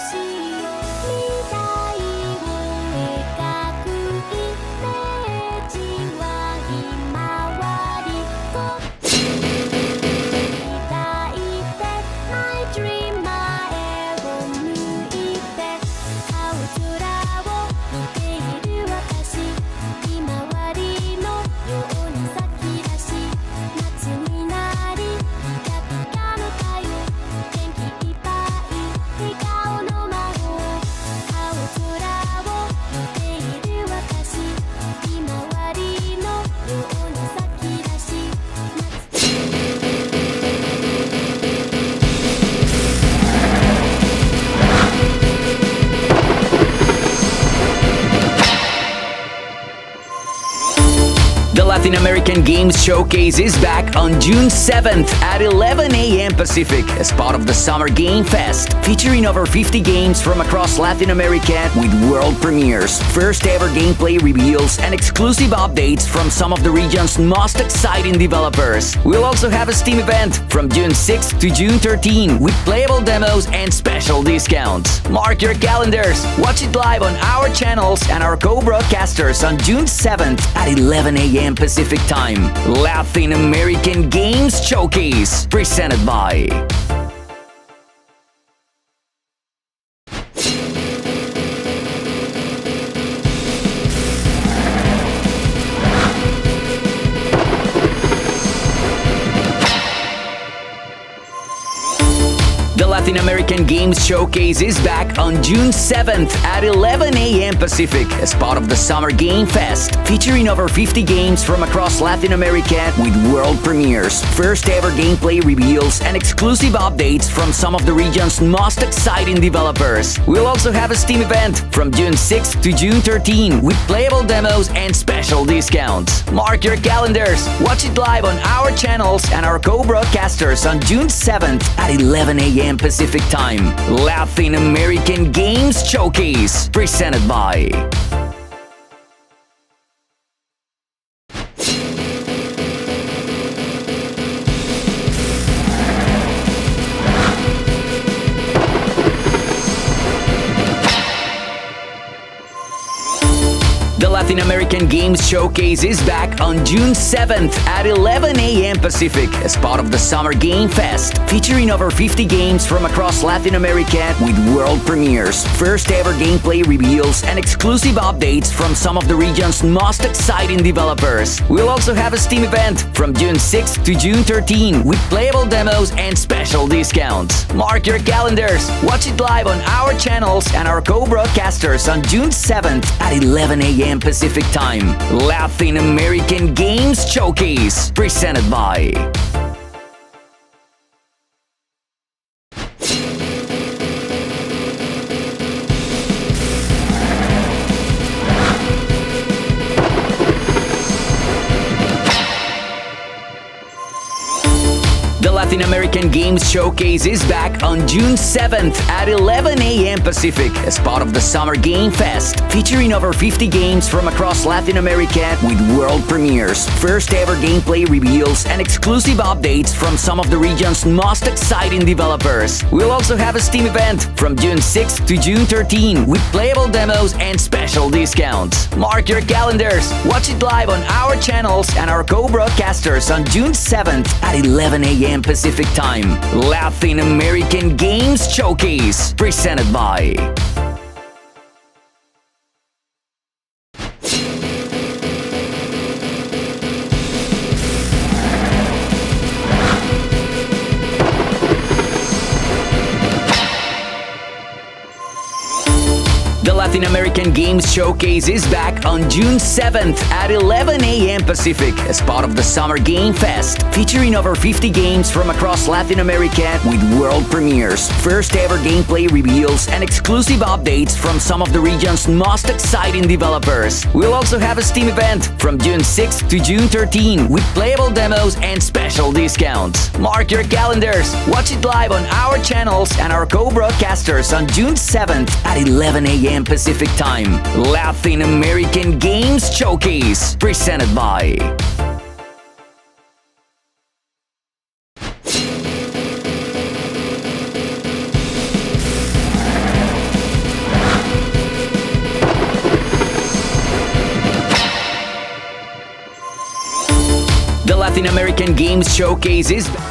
しい未来を描くイメージはひまわり抱いて My dream 前を向いて青空を見ている私ひまわりのように咲き出し夏になりピカピカの太陽元気いっぱい笑顔の魔法青空を見ている私ひまわりのように咲き出しThe Latin American Games Showcase is back on June 7th at 11 a.m. Pacific as part of the Summer Game Fest, featuring over 50 games from across Latin America with world premieres, first ever gameplay reveals, and exclusive updates from some of the region's most exciting developers. We'll also have a Steam event from June 6th to June 13 with playable demos and special discounts. Mark your calendars, watch it live on our channels and our co-broadcasters on June 7th at 11 a.m. Pacific Time. Latin American Games Showcase, presented by The Latin American Games Showcase is back on June 7th at 11 a.m. Pacific as part of the Summer Game Fest, featuring over 50 games from across Latin America with world premieres, first ever gameplay reveals, and exclusive updates from some of the region's most exciting developers. We'll also have a Steam event from June 6th to June 13 with playable demos and special discounts. Mark your calendars, watch it live on our channels and our co-broadcasters on June 7th at 11 a.m. Pacific Time. Latin American Games Showcase, presented by The Latin American Games Showcase is back on June 7th at 11 a.m. Pacific as part of the Summer Game Fest, featuring over 50 games from across Latin America with world premieres, first ever gameplay reveals, and exclusive updates from some of the region's most exciting developers. We'll also have a Steam event from June 6th to June 13 with playable demos and special discounts. Mark your calendars, watch it live on our channels and our co-broadcasters on June 7th at 11 a.m. Pacific Time. Latin American Games Showcase, presented by The Latin American Games Showcase is back on June 7th at 11 a.m. Pacific as part of the Summer Game Fest, featuring over 50 games from across Latin America with world premieres, first ever gameplay reveals, and exclusive updates from some of the region's most exciting developers. We'll also have a Steam event from June 6th to June 13 with playable demos and special discounts. Mark your calendars, watch it live on our channels and our co-broadcasters on June 7th at 11 a.m. Pacific Time. Latin American Games Showcase, presented by The Latin American Games Showcase is back on June 7th at 11 a.m. Pacific as part of the Summer Game Fest, featuring over 50 games from across Latin America with world premieres, first ever gameplay reveals, and exclusive updates from some of the region's most exciting developers. We'll also have a Steam event from June 6th to June 13 with playable demos and special discounts. Mark your calendars, watch it live on our channels and our co-broadcasters on June 7th at 11 a.m. Pacific Time. Latin American Games Showcase, presented by Latin American Games Showcase is back.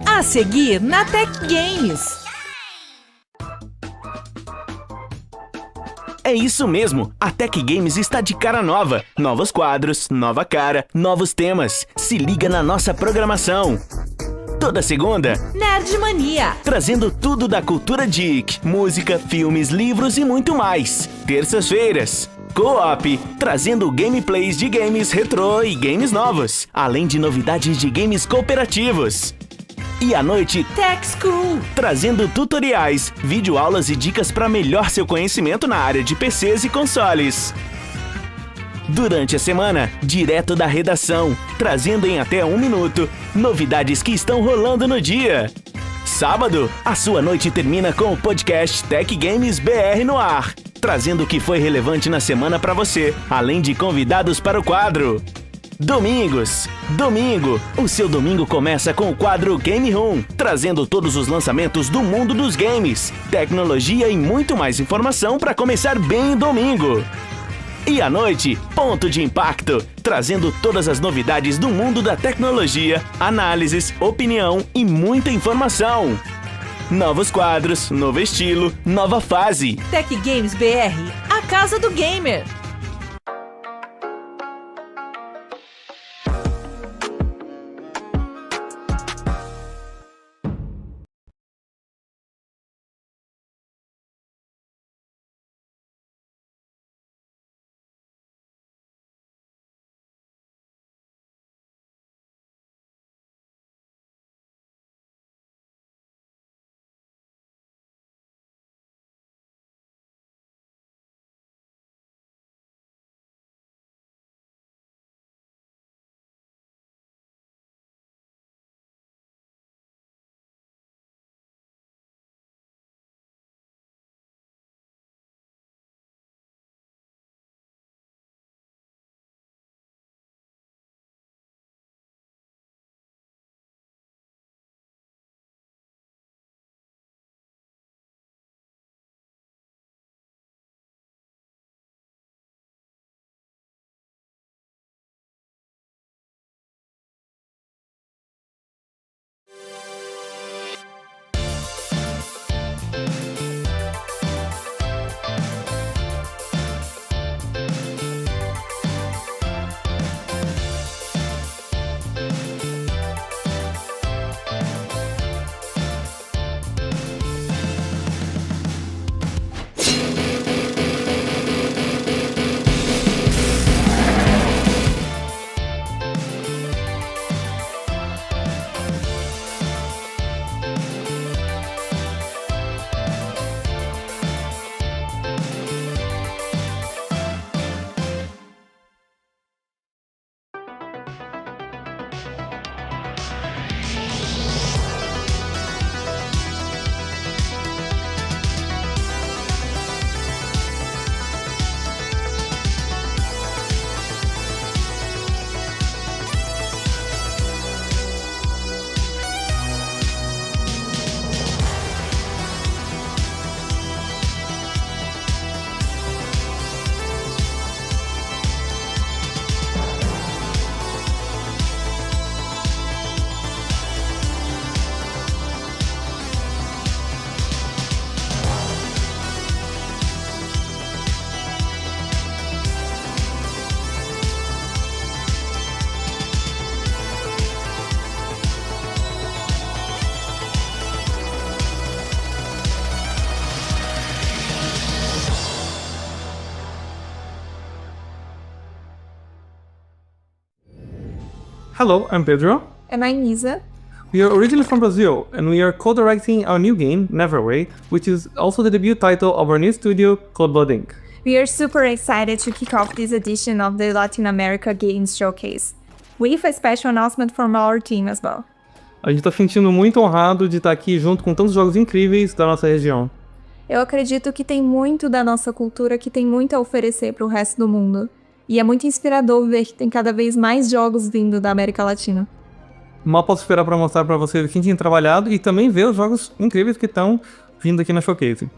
A seguir na Tech Games. É isso mesmo, a Tech Games está de cara nova. Novos quadros, nova cara, novos temas. Se liga na nossa programação. Toda segunda, Nerd Mania. trazendo tudo da cultura geek, música, filmes, livros e muito mais. Terças-feiras, Co-op, trazendo gameplays de games retrô e games novos, além de novidades de games cooperativos. E à noite, Tech School. trazendo tutoriais, videoaulas e dicas para melhorar seu conhecimento na área de PCs e consoles. Durante a semana, direto da redação, trazendo em até 1 minuto novidades que estão rolando no dia. Sábado, a sua noite termina com o podcast Tech Games BR no ar, trazendo o que foi relevante na semana para você, além de convidados para o quadro. Domingo, o seu domingo começa com o quadro Game Room, trazendo todos os lançamentos do mundo dos games, tecnologia e muito mais informação para começar bem o domingo. E à noite, Ponto de Impacto, trazendo todas as novidades do mundo da tecnologia, análises, opinião e muita informação. Novos quadros, novo estilo, nova fase. Tech Games BR, a casa do gamer. Hello, I'm Pedro. And I'm Isa. We are originally from Brazil, and we are co-directing our new game, Neverway, which is also the debut title of our new studio, Cold Blood Inc. We are super excited to kick off this edition of the Latin America Games Showcase, with a special announcement from our team as well. A gente está se sentindo muito honrado de estar aqui junto com tantos jogos incríveis da nossa região. Eu acredito que tem muito da nossa cultura que tem muito a oferecer para o resto do mundo. E é muito inspirador ver que tem cada vez mais jogos vindo da América Latina. Mal posso esperar para mostrar para vocês o que a gente tem trabalhado e também ver os jogos incríveis que estão vindo aqui na Showcase.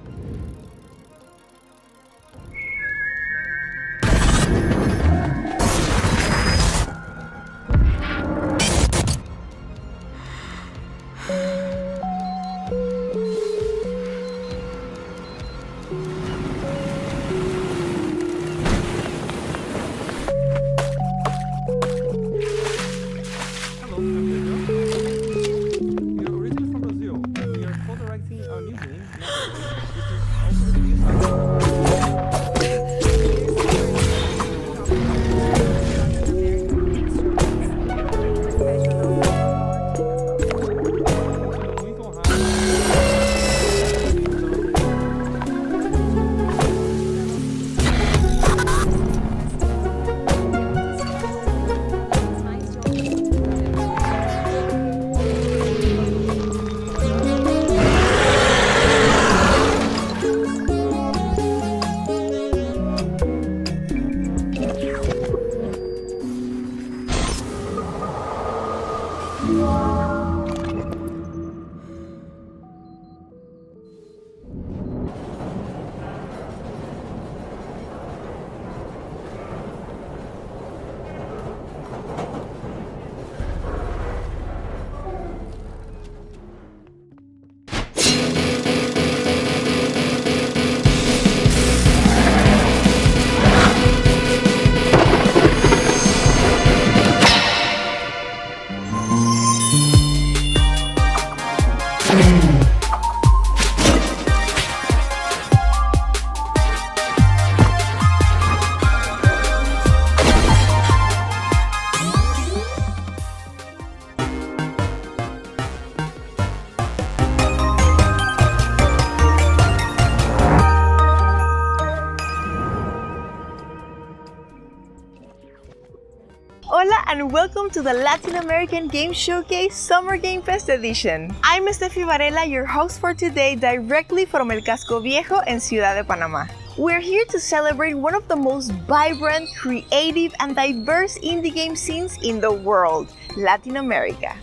Hola and welcome to the Latin American Game Showcase Summer Game Fest Edition. I'm Steffi Varela, your host for today, directly from El Casco Viejo in Ciudad de Panama. We're here to celebrate one of the most vibrant, creative, and diverse indie game scenes in the world, Latin America.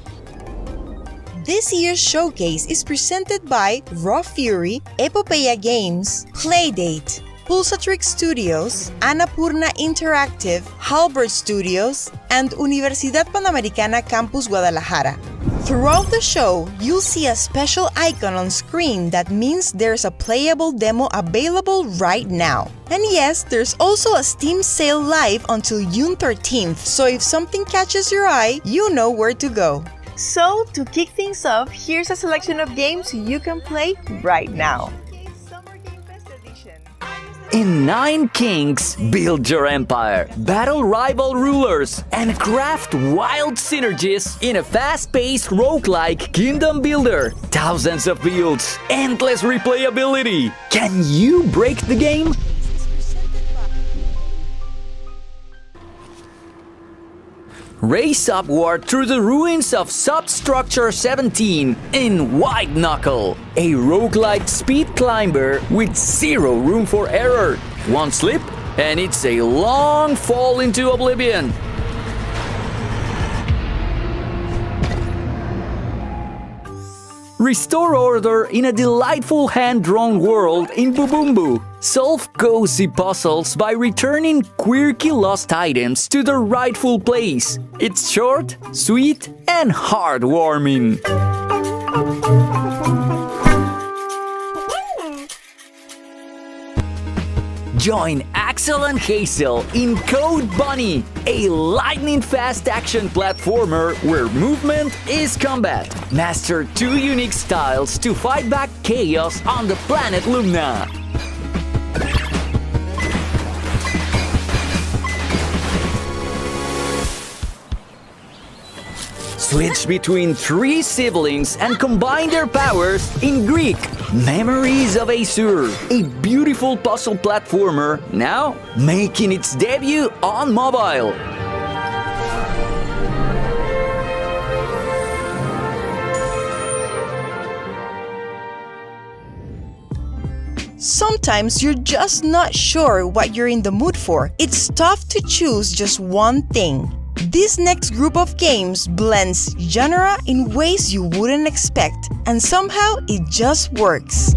This year's showcase is presented by Raw Fury, Epopeya Games, Playdate, Pulsatrix Studios, Annapurna Interactive, Halbert Studios, and Universidad Panamericana Campus Guadalajara. Throughout the show, you'll see a special icon on screen that means there's a playable demo available right now. And yes, there's also a Steam sale live until June 13th, so if something catches your eye, you know where to go. So, to kick things off, here's a selection of games you can play right now. In 9 Kings, build your empire, battle rival rulers, and craft wild synergies in a fast-paced roguelike kingdom builder. Thousands of builds, endless replayability. Can you break the game? Race upward through the ruins of Substructure 17 in White Knuckle, a roguelike speed climber with zero room for error. One slip, and it's a long fall into oblivion. Restore order in a delightful hand-drawn world in Bubumbu. Solve cozy puzzles by returning quirky lost items to their rightful place. It's short, sweet, and heartwarming. Join Axel and Hazel in Code Bunny, a lightning-fast action platformer where movement is combat. Master 2 unique styles to fight back chaos on the planet Lumna. Switch between 3 siblings and combine their powers in Greek. Memories of Aesir, a beautiful puzzle platformer now making its debut on mobile. Sometimes you're just not sure what you're in the mood for. It's tough to choose just one thing. This next group of games blends genre in ways you wouldn't expect, and somehow it just works.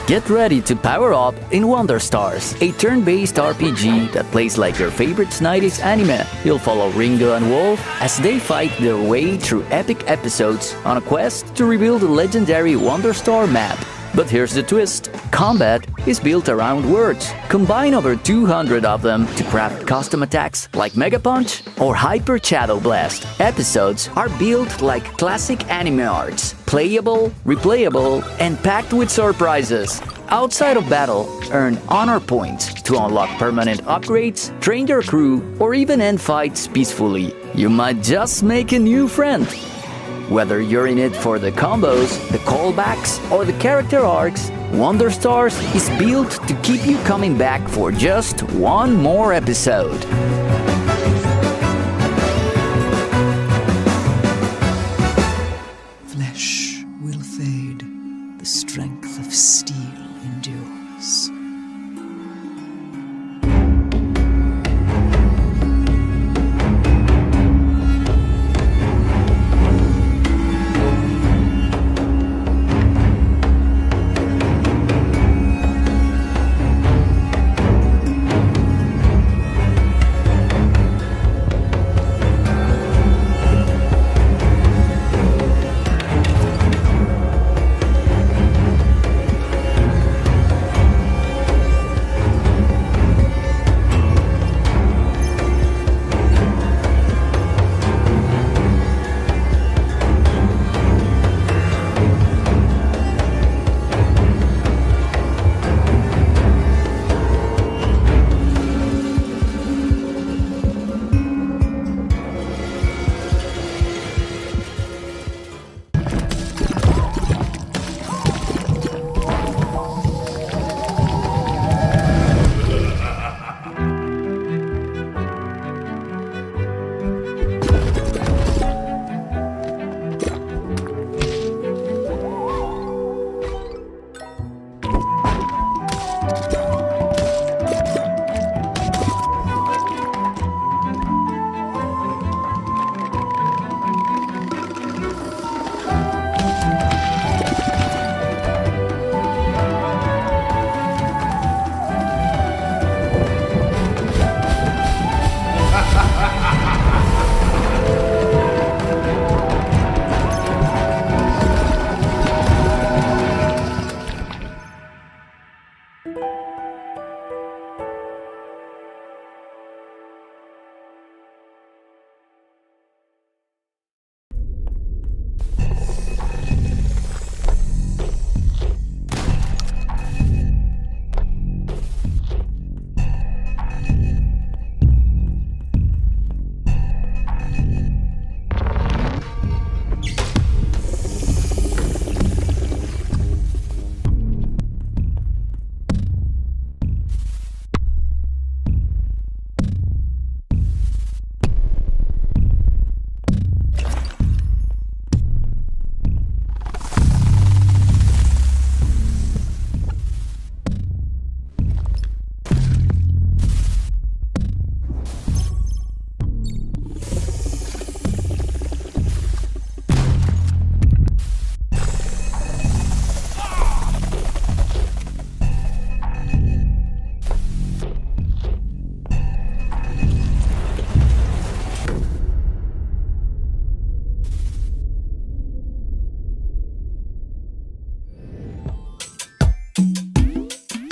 Get ready to power up in Wonder Stars, a turn-based RPG that plays like your favorite 90s anime. You'll follow Ringo and Wolf as they fight their way through epic episodes on a quest to reveal the legendary Wonder Star map. But here's the twist. Combat is built around words. Combine over 200 of them to craft custom attacks like Mega Punch or Hyper Shadow Blast. Episodes are built like classic anime arts, playable, replayable, and packed with surprises. Outside of battle, earn honor points to unlock permanent upgrades, train your crew, or even end fights peacefully. You might just make a new friend. Whether you're in it for the combos, the callbacks, or the character arcs, Wonder Stars is built to keep you coming back for just one more episode. Flesh will fade, the strength of steel endures.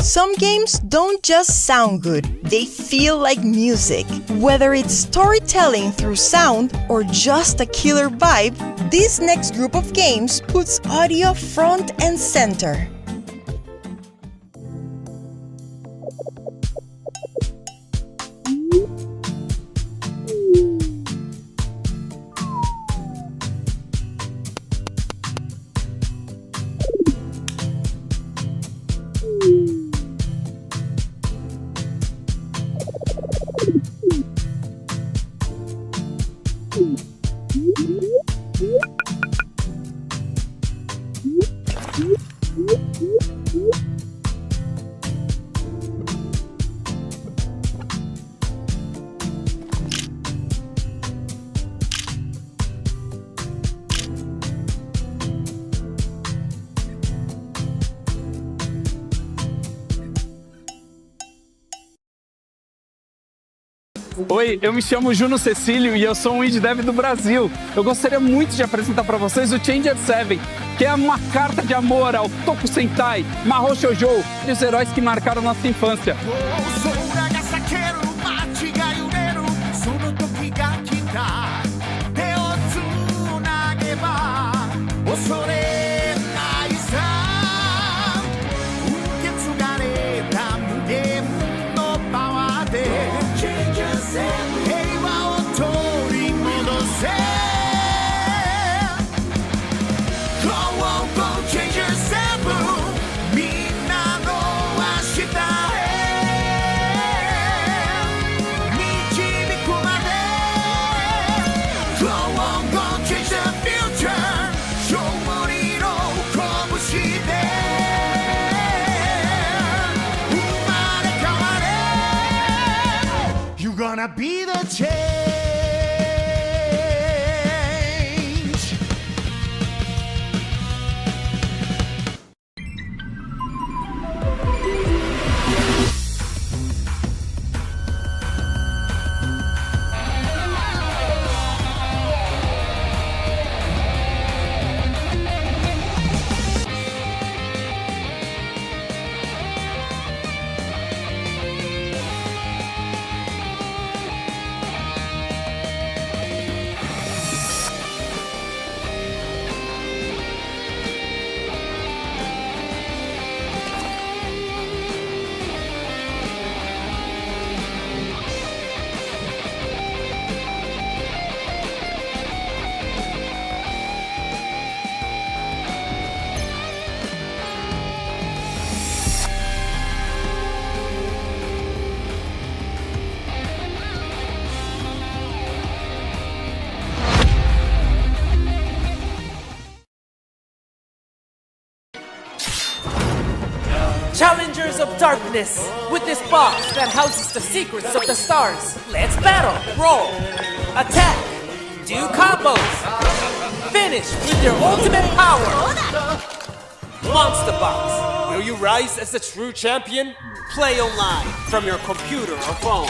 Some games don't just sound good, they feel like music. Whether it's storytelling through sound or just a killer vibe, this next group of games puts audio front and center. Oi, eu me chamo Juno Cecílio e eu sou um indie dev do Brasil. Eu gostaria muito de apresentar para vocês o Changer 7, que é uma carta de amor ao Toku Sentai, Mahou Shoujo e os heróis que marcaram nossa infância. Gonna be the change. Challengers of Darkness! With this box that houses the secrets of the stars, let's battle, roll, attack, do combos, finish with your ultimate power! Monster Box, will you rise as the true champion? Play online from your computer or phone.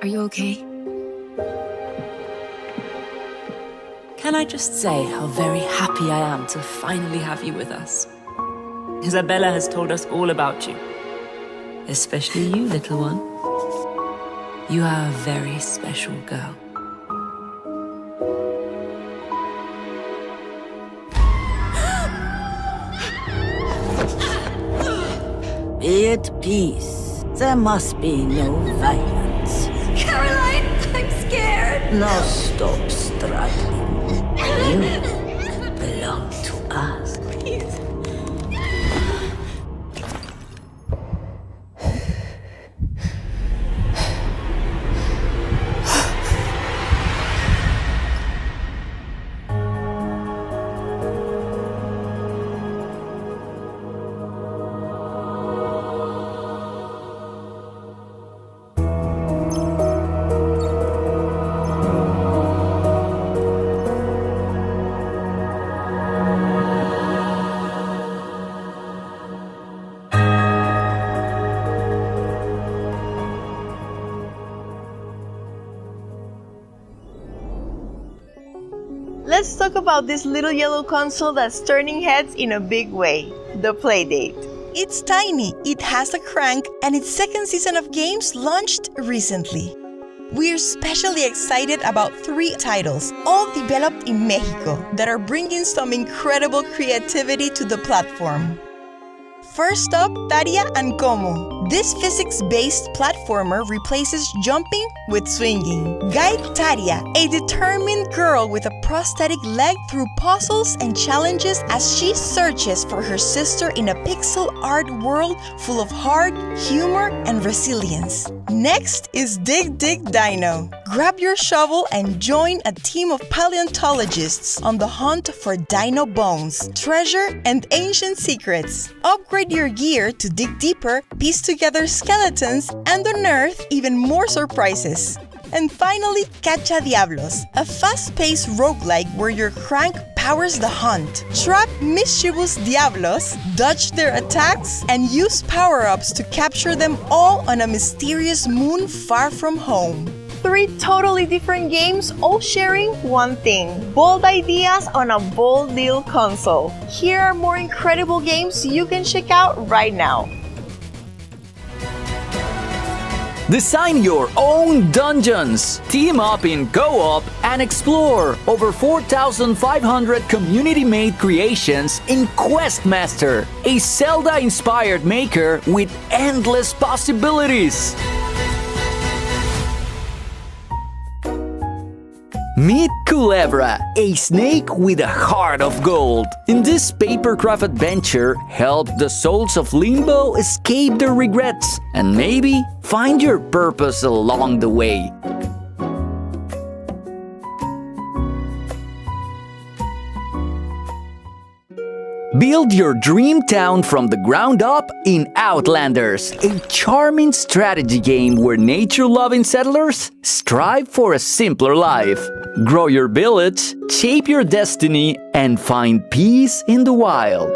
Are you okay? Can I just say how very happy I am to finally have you with us? Isabella has told us all about you. Especially you, little one. You are a very special girl. Be at peace. There must be no violence. Caroline, I'm scared. Now stop struggling. You belong to us. Please. Let's talk about this little yellow console that's turning heads in a big way, the Playdate. It's tiny, it has a crank, and its second season of games launched recently. We're especially excited about 3 titles, all developed in Mexico, that are bringing some incredible creativity to the platform. First up, Taria and Como. This physics-based platformer replaces jumping with swinging. Guide Taria, a determined girl with a prosthetic leg, through puzzles and challenges as she searches for her sister in a pixel art world full of heart, humor, and resilience. Next is Dig Dig Dino. Grab your shovel and join a team of paleontologists on the hunt for dino bones, treasure, and ancient secrets. Upgrade your gear to dig deeper, piece together skeletons, and unearth even more surprises. And finally, Cacha Diablos, a fast-paced roguelike where your crank powers the hunt. Trap mischievous Diablos, dodge their attacks, and use power-ups to capture them all on a mysterious moon far from home. 3 totally different games, all sharing one thing: bold ideas on a bold little console. Here are more incredible games you can check out right now. Design your own dungeons, team up in co-op, and explore over 4,500 community-made creations in Questmaster, a Zelda-inspired maker with endless possibilities. Meet Culebra, a snake with a heart of gold. In this papercraft adventure, help the souls of Limbo escape their regrets and maybe find your purpose along the way. Build your dream town from the ground up in Outlanders, a charming strategy game where nature-loving settlers strive for a simpler life. Grow your village, shape your destiny, and find peace in the wild.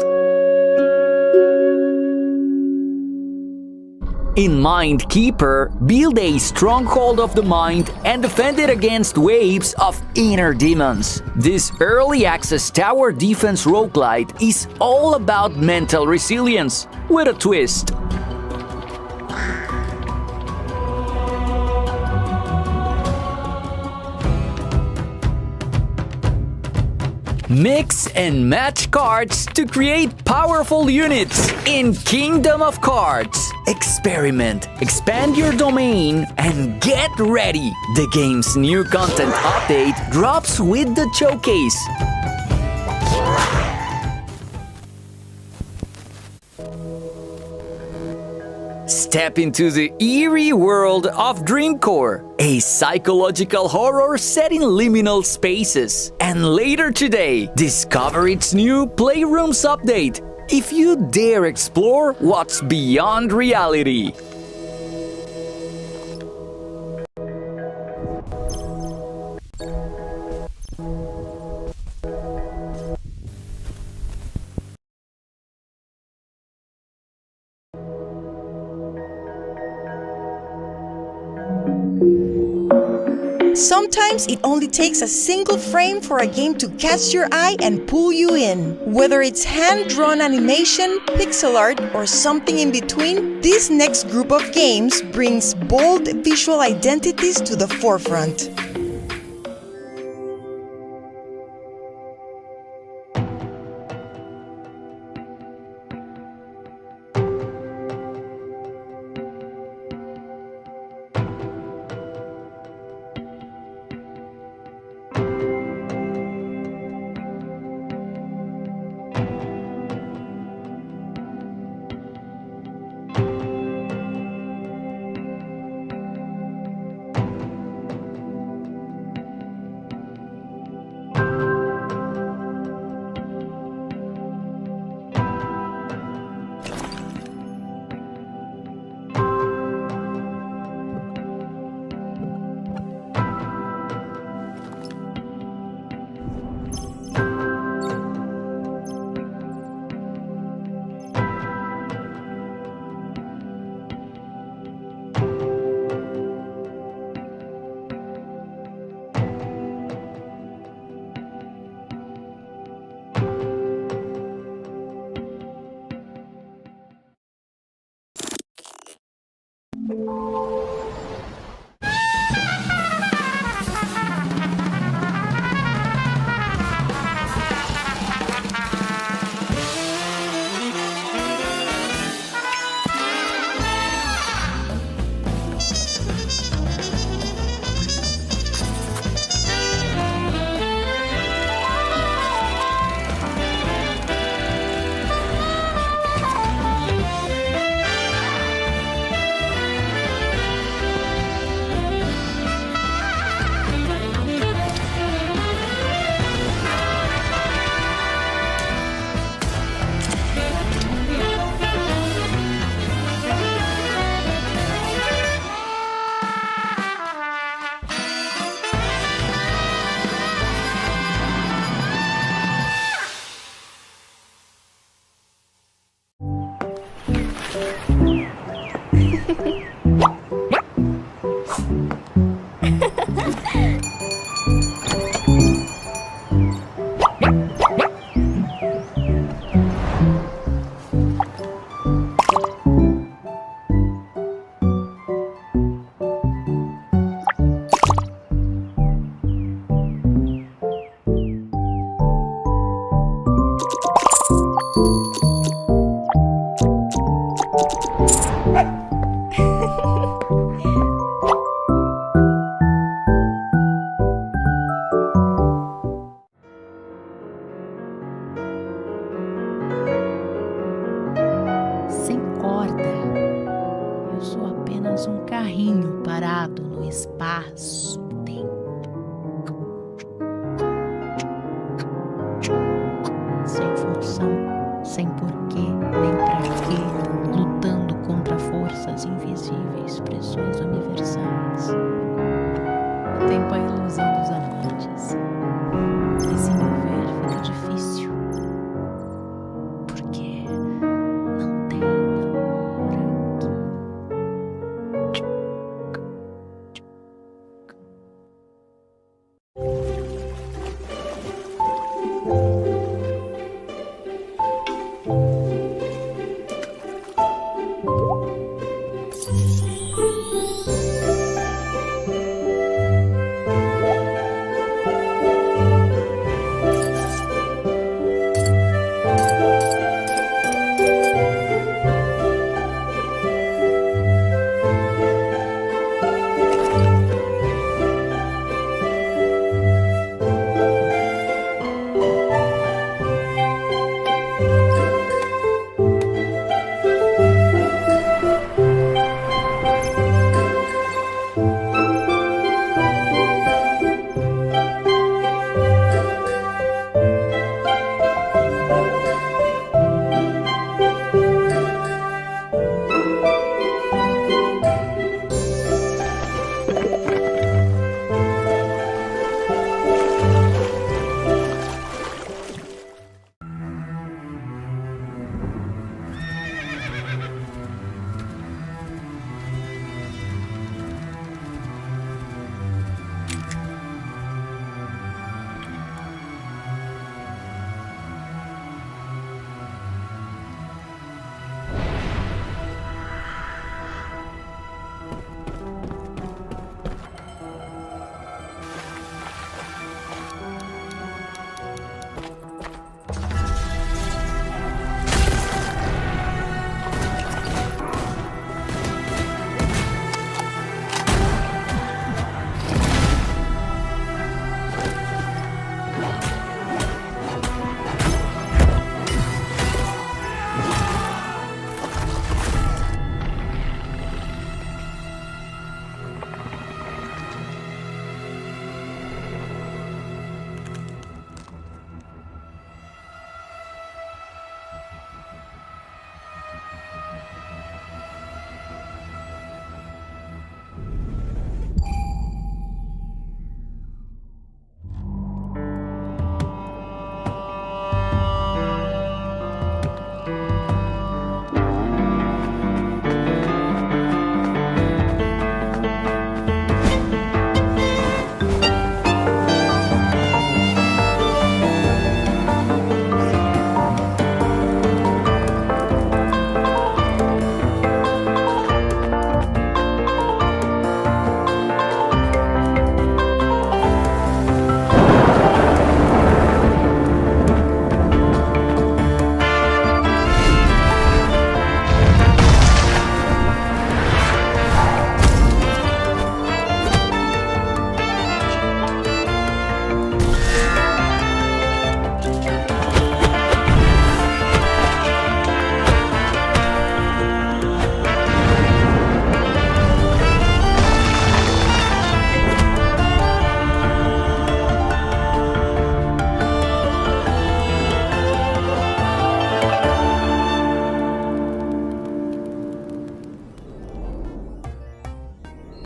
In Mindkeeper, build a stronghold of the mind and defend it against waves of inner demons. This early access tower defense roguelite is all about mental resilience, with a twist. Mix and match cards to create powerful units in Kingdom of Cards. Experiment, expand your domain, and get ready! The game's new content update drops with the showcase. Step into the eerie world of Dreamcore, a psychological horror set in liminal spaces. And later today, discover its new Playrooms update, if you dare explore what's beyond reality. Sometimes it only takes a single frame for a game to catch your eye and pull you in. Whether it's hand-drawn animation, pixel art, or something in between, this next group of games brings bold visual identities to the forefront. Sem corda, eu sou apenas um carrinho parado no espaço-tempo. Sem função, sem porquê, nem pra quê, lutando contra forças invisíveis, pressões universais. O tempo é a ilusão dos amantes. E se me ver fica difícil. Porque não tem amor aqui.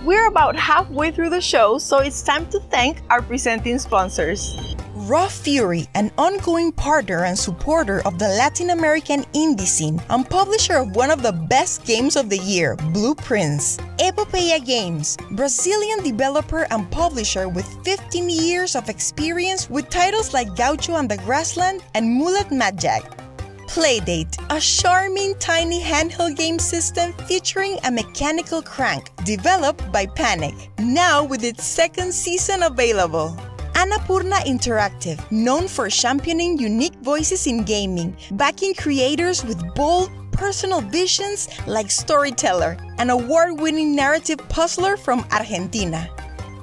We're about halfway through the show, so it's time to thank our presenting sponsors. Raw Fury, an ongoing partner and supporter of the Latin American indie scene and publisher of one of the best games of the year, Blueprints. Epopeia Games, Brazilian developer and publisher with 15 years of experience with titles like Gaucho and the Grassland and Mullet Magic. Playdate, a charming tiny handheld game system featuring a mechanical crank, developed by Panic, now with its second season available. Annapurna Interactive, known for championing unique voices in gaming, backing creators with bold, personal visions like Storyteller, an award-winning narrative puzzler from Argentina.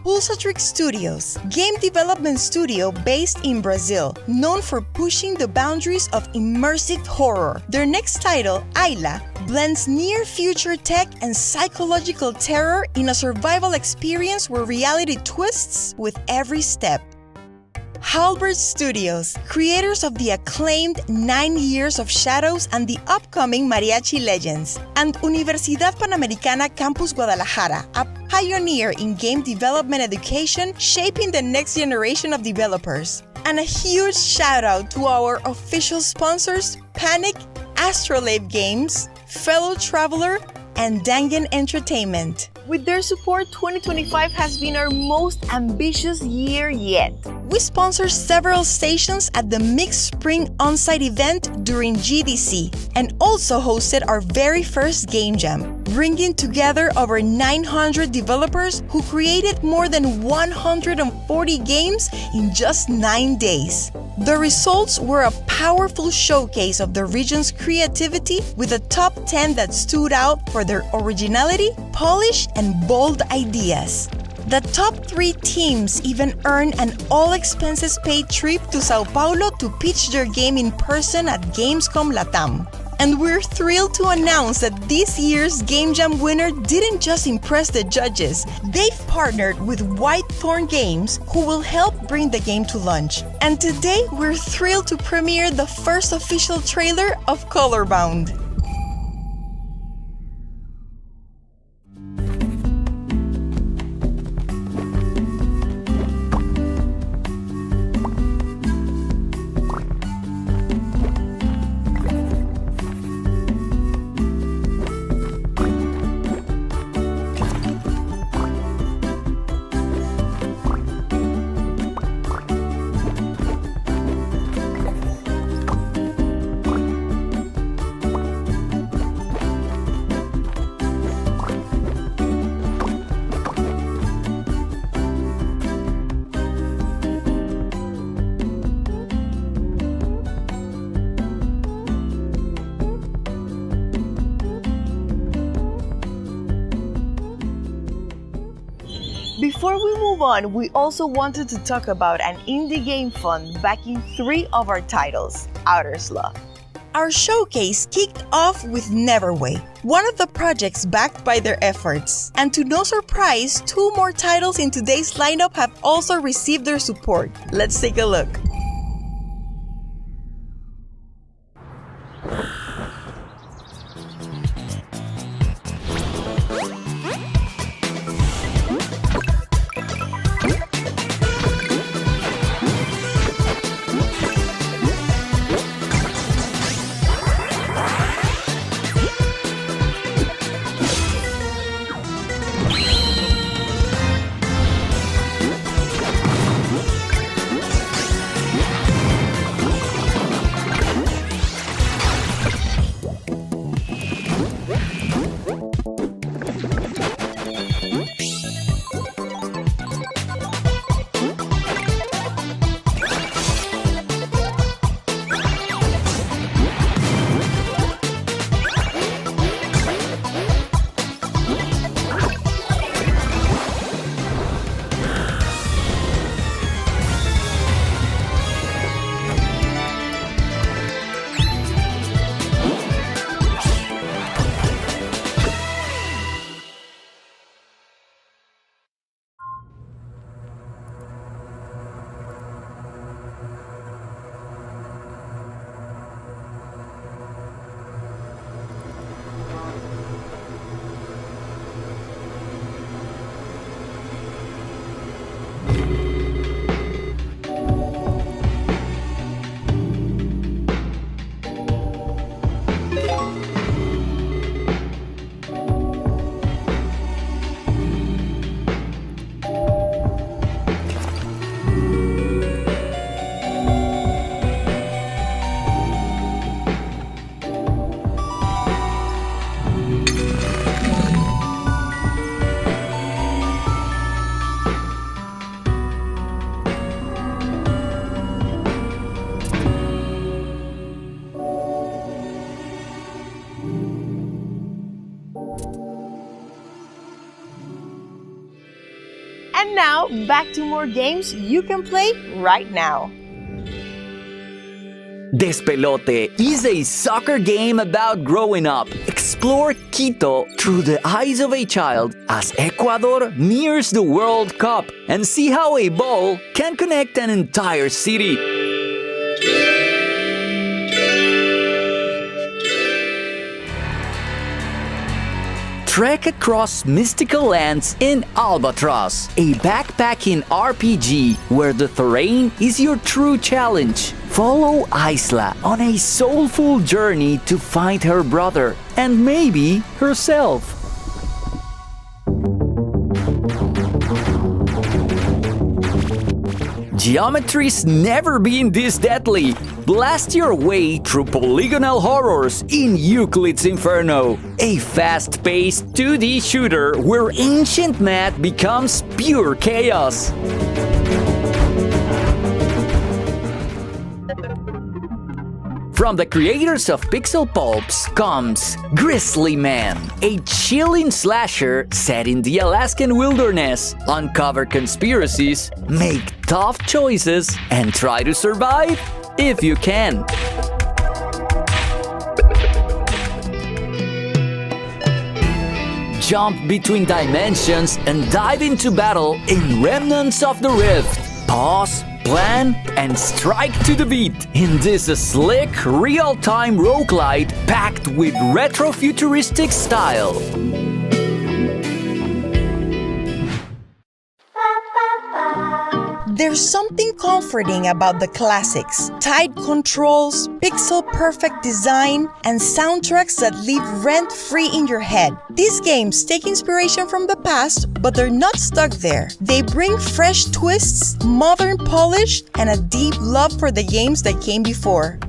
Pulsatrix Studios, game development studio based in Brazil, known for pushing the boundaries of immersive horror. Their next title, Ayla, blends near-future tech and psychological terror in a survival experience where reality twists with every step. Halberd Studios, creators of the acclaimed 9 Years of Shadows and the upcoming Mariachi Legends, and Universidad Panamericana Campus Guadalajara, a pioneer in game development education shaping the next generation of developers. And a huge shout out to our official sponsors, Panic, Astrolabe Games, Fellow Traveler, and Dangan Entertainment. With their support, 2025 has been our most ambitious year yet. We sponsored several stations at the Mixed Spring on-site event during GDC and also hosted our very first Game Jam, bringing together over 900 developers who created more than 140 games in just 9 days. The results were a powerful showcase of the region's creativity with a top 10 that stood out for their originality, polish, and bold ideas. The top 3 teams even earned an all-expenses-paid trip to Sao Paulo to pitch their game in person at Gamescom Latam. And we're thrilled to announce that this year's Game Jam winner didn't just impress the judges, they've partnered with Whitethorn Games, who will help bring the game to launch. And today, we're thrilled to premiere the first official trailer of Colorbound. Before we move on, we also wanted to talk about an indie game fund backing 3 of our titles, Outer Sloth. Our showcase kicked off with Neverway, one of the projects backed by their efforts. And to no surprise, 2 more titles in today's lineup have also received their support. Let's take a look. And now, back to more games you can play right now. Despelote is a soccer game about growing up. Explore Quito through the eyes of a child as Ecuador nears the World Cup and see how a ball can connect an entire city. Trek across mystical lands in Albatross, a backpacking RPG where the terrain is your true challenge. Follow Isla on a soulful journey to find her brother and maybe herself. Geometry's never been this deadly. Blast your way through polygonal horrors in Euclid's Inferno, a fast-paced 2D shooter where ancient math becomes pure chaos. From the creators of Pixel Pulps comes Grizzly Man, a chilling slasher set in the Alaskan wilderness. Uncover conspiracies, make tough choices, and try to survive if you can. Jump between dimensions and dive into battle in Remnants of the Rift. Pause, plan, and strike to the beat in this slick, real-time roguelite packed with retro-futuristic style. There's something comforting about the classics. Tight controls, pixel-perfect design, and soundtracks that live rent-free in your head. These games take inspiration from the past, but they're not stuck there. They bring fresh twists, modern polish, and a deep love for the games that came before.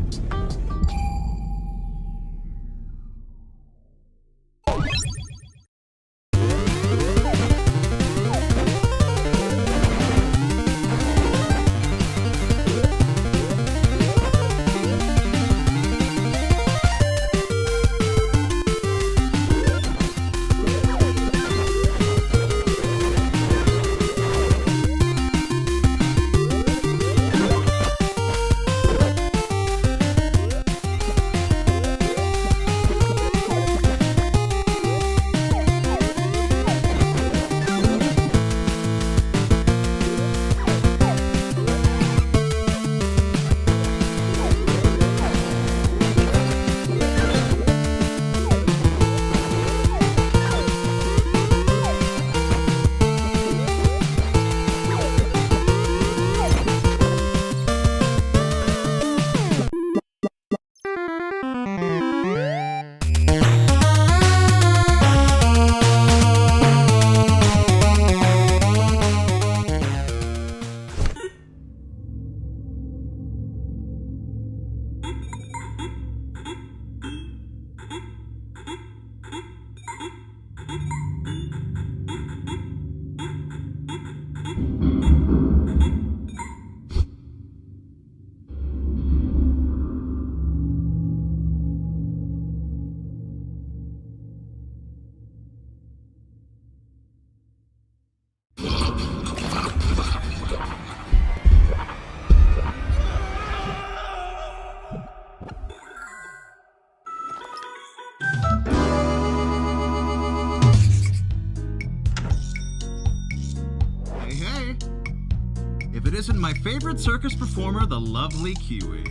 If it isn't my favorite circus performer, the lovely Kiwi.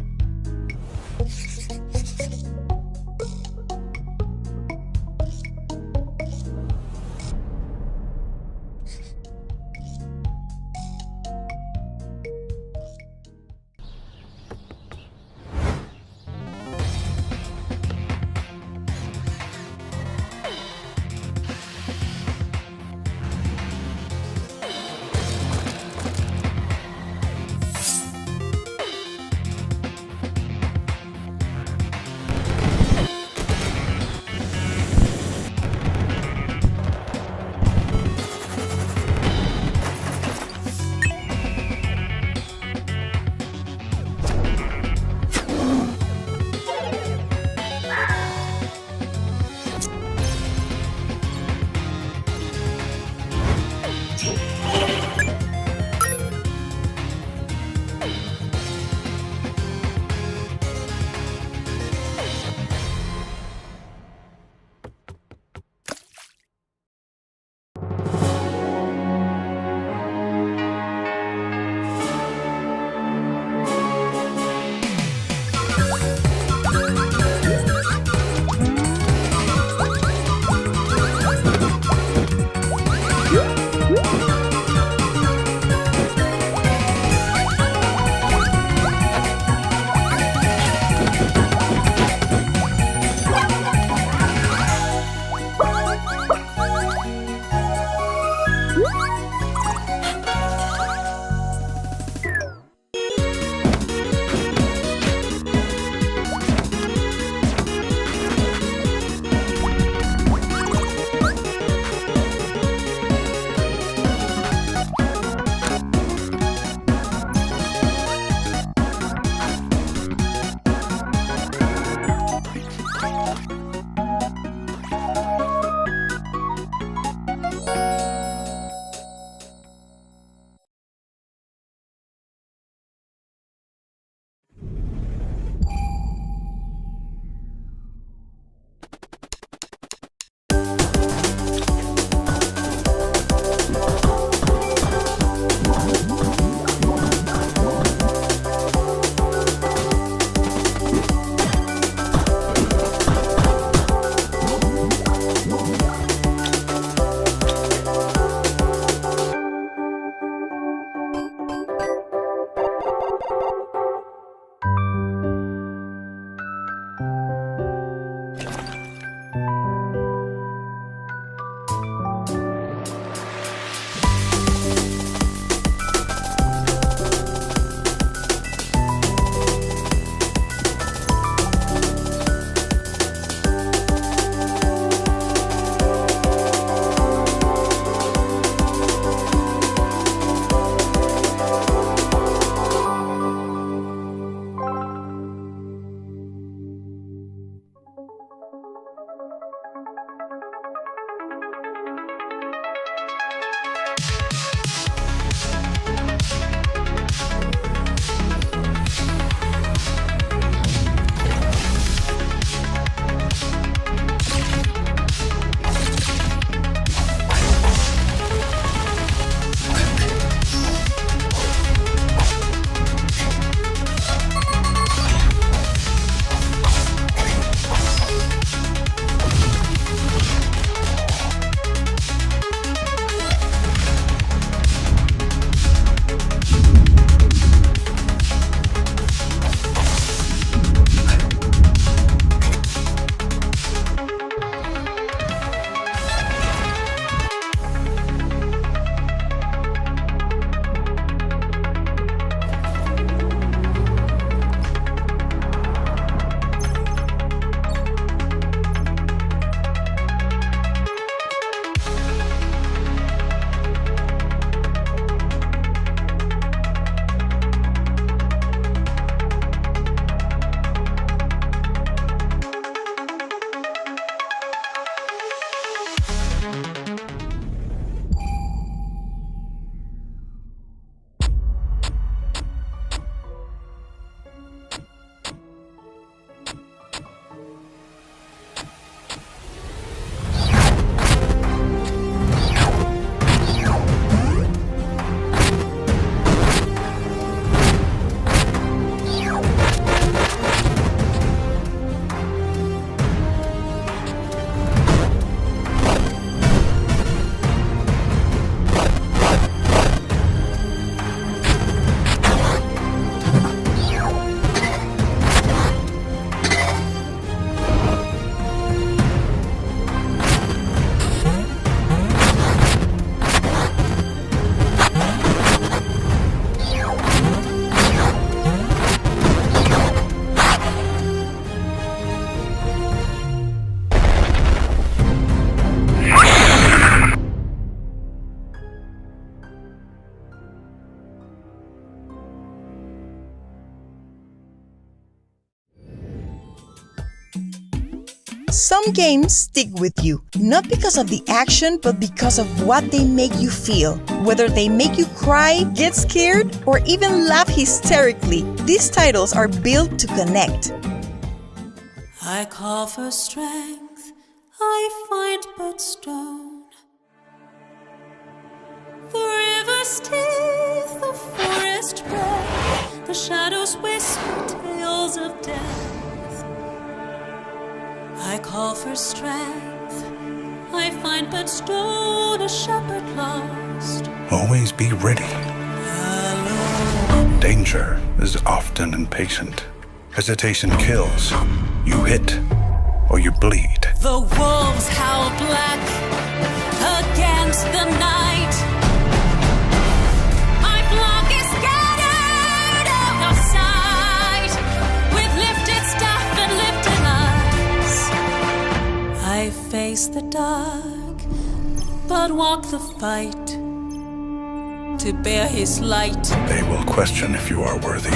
Some games stick with you, not because of the action, but because of what they make you feel. Whether they make you cry, get scared, or even laugh hysterically, these titles are built to connect. I call for strength, I find but stone. The river's teeth, the forest breath, the shadows whisper tales of death. I call for strength, I find but stone, a shepherd lost. Always be ready. Alone. Danger is often impatient. Hesitation kills. You hit or you bleed. The wolves howl black against the night. face the dark, but walk the fight to bear his light. They will question if you are worthy,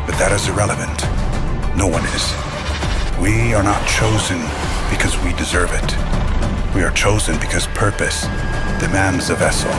but that is irrelevant. No one is. We are not chosen because we deserve it. We are chosen because purpose demands a vessel.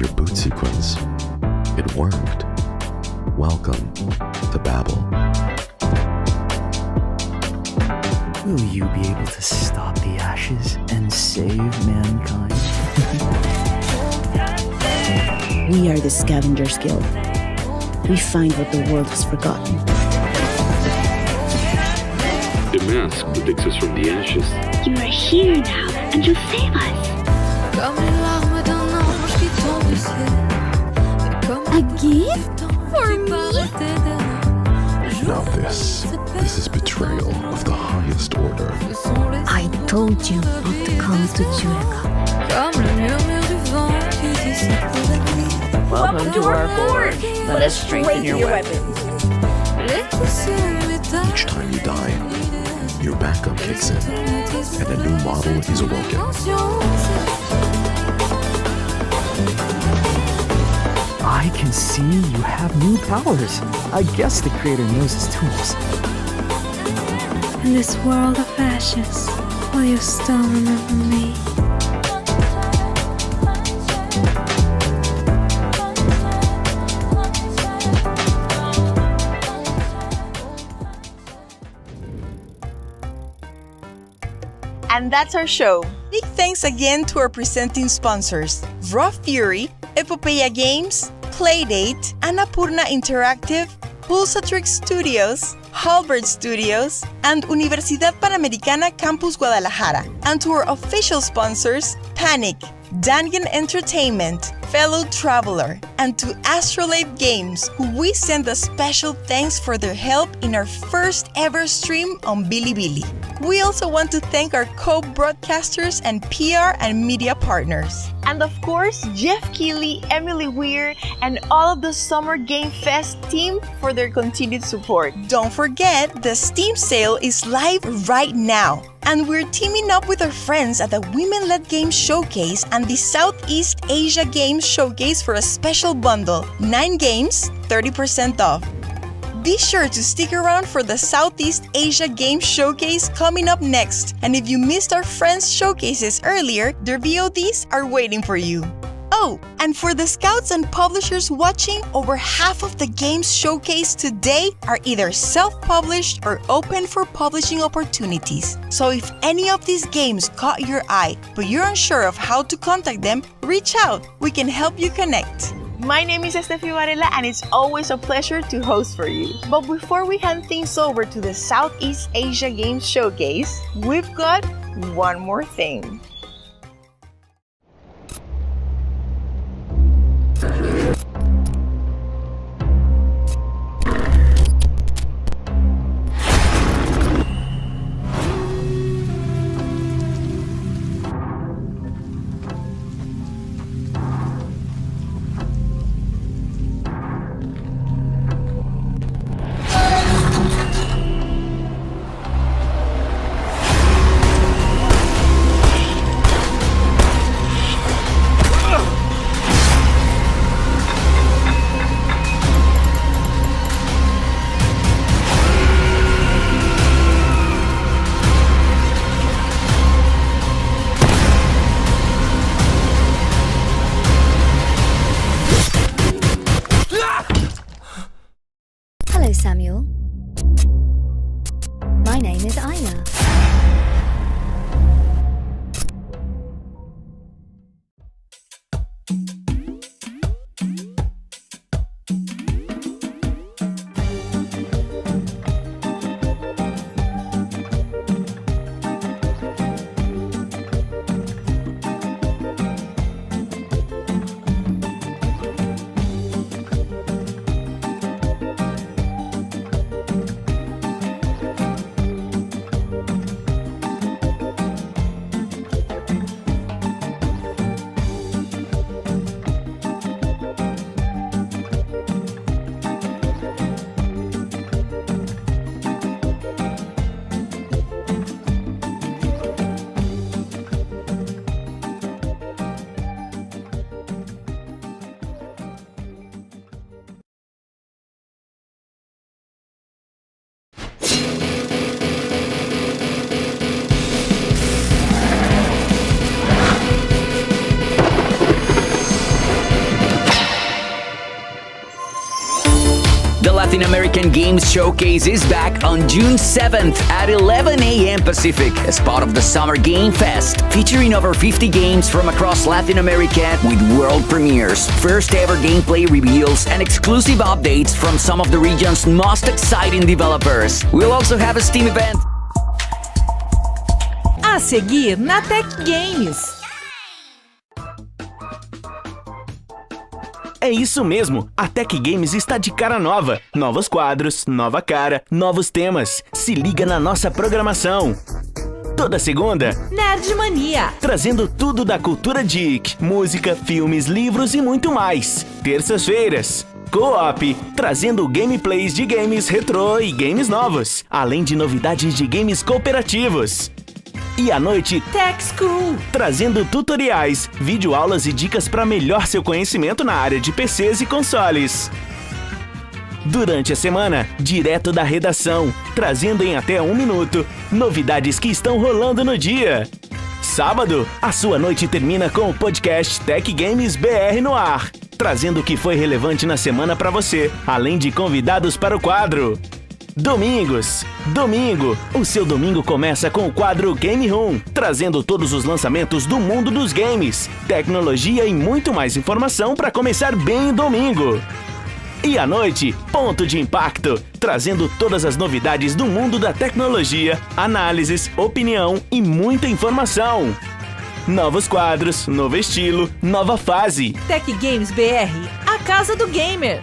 your boot sequence. It worked. Welcome to Babel. Will you be able to stop the ashes and save mankind? We are the Scavengers Guild. We find what the world has forgotten. The mask that takes us from the ashes. You are here now, and you'll save us. A gift for me? Now this is betrayal of the highest order. I told you not to come to Jurica. Welcome to our forge. Let us strengthen your weapons. Each time you die, your backup kicks in, and a new model is awoken. I can see you have new powers. I guess the creator knows his tools. In this world of ashes, will you still remember me? And that's our show. Big thanks again to our presenting sponsors, Raw Fury, Epopeya Games, Playdate, Annapurna Interactive, Pulsatrix Studios, Halbert Studios, and Universidad Panamericana Campus Guadalajara. And to our official sponsors, Panic, Dangan Entertainment, Fellow Traveler, and to Astrolabe Games, who we send a special thanks for their help in our first ever stream on Bilibili. We also want to thank our co-broadcasters and PR and media partners. And of course, Jeff Keighley, Emily Weir, and all of the Summer Game Fest team for their continued support. Don't forget, the Steam sale is live right now. And we're teaming up with our friends at the Women-Led Games Showcase and the Southeast Asia Games Showcase for a special bundle. 9 games, 30% off. Be sure to stick around for the Southeast Asia Games Showcase coming up next. And if you missed our friends' showcases earlier, their VODs are waiting for you. Oh, and for the scouts and publishers watching, over half of the games showcased today are either self-published or open for publishing opportunities. So if any of these games caught your eye, but you're unsure of how to contact them, reach out. We can help you connect. My name is Estefi Varela, and it's always a pleasure to host for you. But before we hand things over to the Southeast Asia Games Showcase, we've got one more thing. Hello, Samuel. My name is Ina. Latin American Games Showcase is back on June 7th at 11 a.m. Pacific as part of the Summer Game Fest, featuring over 50 games from across Latin America with world premieres, first ever gameplay reveals, and exclusive updates from some of the region's most exciting developers. We'll also have a Steam event. A seguir na Tech Games. É isso mesmo, a Tech Games está de cara nova. Novos quadros, nova cara, novos temas. Se liga na nossa programação. Toda segunda, Nerd Mania, trazendo tudo da cultura geek, música, filmes, livros e muito mais. Terças-feiras, Co-op, trazendo gameplays de games retrô e games novos, além de novidades de games cooperativos. E à noite, Tech School, trazendo tutoriais, videoaulas e dicas para melhorar seu conhecimento na área de PCs e consoles. Durante a semana, direto da redação, trazendo em até 1 minuto novidades que estão rolando no dia. Sábado, a sua noite termina com o podcast Tech Games BR no ar, trazendo o que foi relevante na semana para você, além de convidados para o quadro. Domingo, o seu domingo começa com o quadro Game Room, trazendo todos os lançamentos do mundo dos games, tecnologia e muito mais informação para começar bem o domingo. E à noite, Ponto de Impacto, trazendo todas as novidades do mundo da tecnologia, análises, opinião e muita informação. Novos quadros, novo estilo, nova fase. Tech Games BR, a casa do gamer.